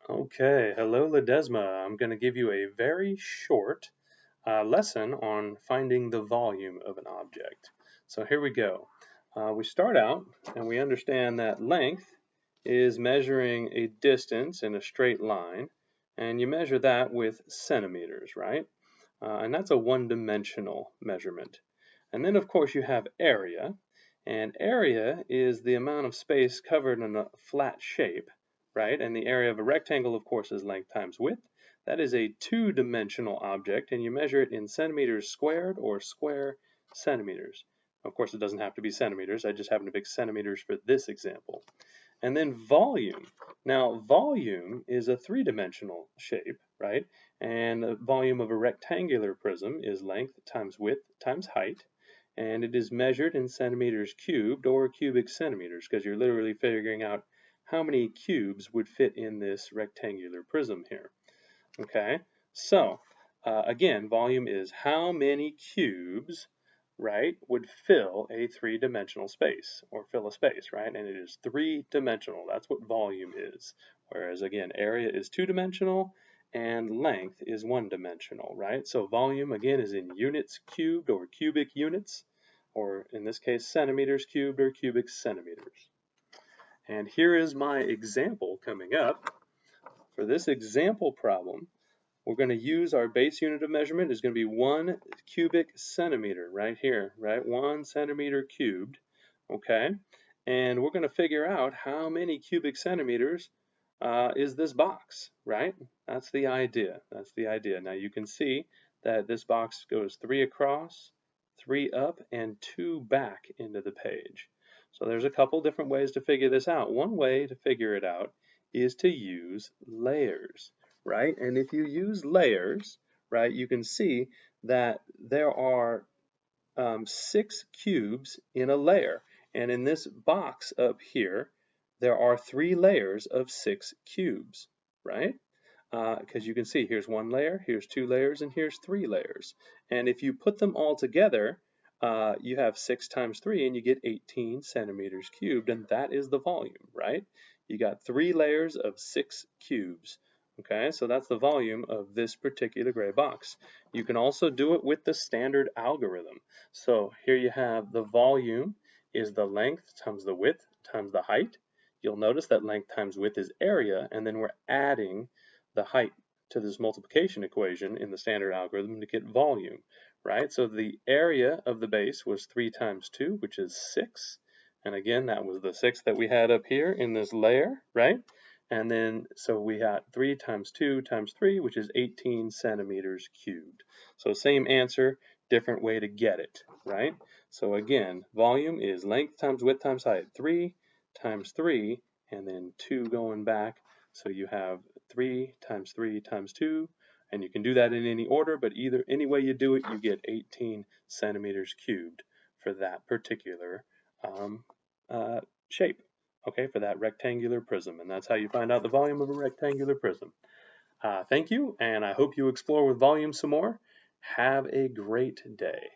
Okay, hello Ledesma. I'm going to give you a very short lesson on finding the volume of an object. So here we go. We start out and we understand that length is measuring a distance in a straight line, and you measure that with centimeters, right? And that's a one-dimensional measurement. And then of course you have area, and area is the amount of space covered in a flat shape, right? And the area of a rectangle, of course, is length times width. That is a two-dimensional object, and you measure it in centimeters squared or square centimeters. Of course, it doesn't have to be centimeters. I just happen to pick centimeters for this example. And then volume. Now, volume is a three-dimensional shape, right? And the volume of a rectangular prism is length times width times height. And it is measured in centimeters cubed or cubic centimeters, because you're literally figuring out how many cubes would fit in this rectangular prism here. Okay, so again, volume is how many cubes, right, would fill a three-dimensional space or fill a space, right? And it is three-dimensional. That's what volume is. Whereas again, area is two-dimensional and length is one-dimensional, right? So volume again is in units cubed or cubic units, or in this case, centimeters cubed or cubic centimeters. And here is my example coming up. For this example problem, we're going to use our base unit of measurement is going to be 1 cubic centimeter right here, right? 1 centimeter cubed, okay? And we're going to figure out how many cubic centimeters is this box, right? That's the idea. That's the idea. Now you can see that this box goes 3 across, 3 up, and 2 back into the page. So there's a couple different ways to figure this out. One way to figure it out is to use layers, right? And if you use layers, right, you can see that there are 6 cubes in a layer. And in this box up here, there are 3 layers of 6 cubes, right? Because you can see here's 1 layer, here's 2 layers, and here's 3 layers. And if you put them all together, you have 6 times 3 and you get 18 centimeters cubed, and that is the volume, right? You got 3 layers of 6 cubes. Okay, so that's the volume of this particular gray box. You can also do it with the standard algorithm. So here you have the volume is the length times the width times the height. You'll notice that length times width is area, and then we're adding the height to this multiplication equation in the standard algorithm to get volume, right? So the area of the base was 3 times 2, which is 6. And again, that was the 6 that we had up here in this layer, right? And then, so we got 3 times 2 times 3, which is 18 centimeters cubed. So same answer, different way to get it, right? So again, volume is length times width times height. 3 times 3, and then 2 going back. So you have 3 times 3 times 2, and you can do that in any order, but any way you do it, you get 18 centimeters cubed for that particular shape, okay, for that rectangular prism. And that's how you find out the volume of a rectangular prism. Thank you, and I hope you explore with volume some more. Have a great day.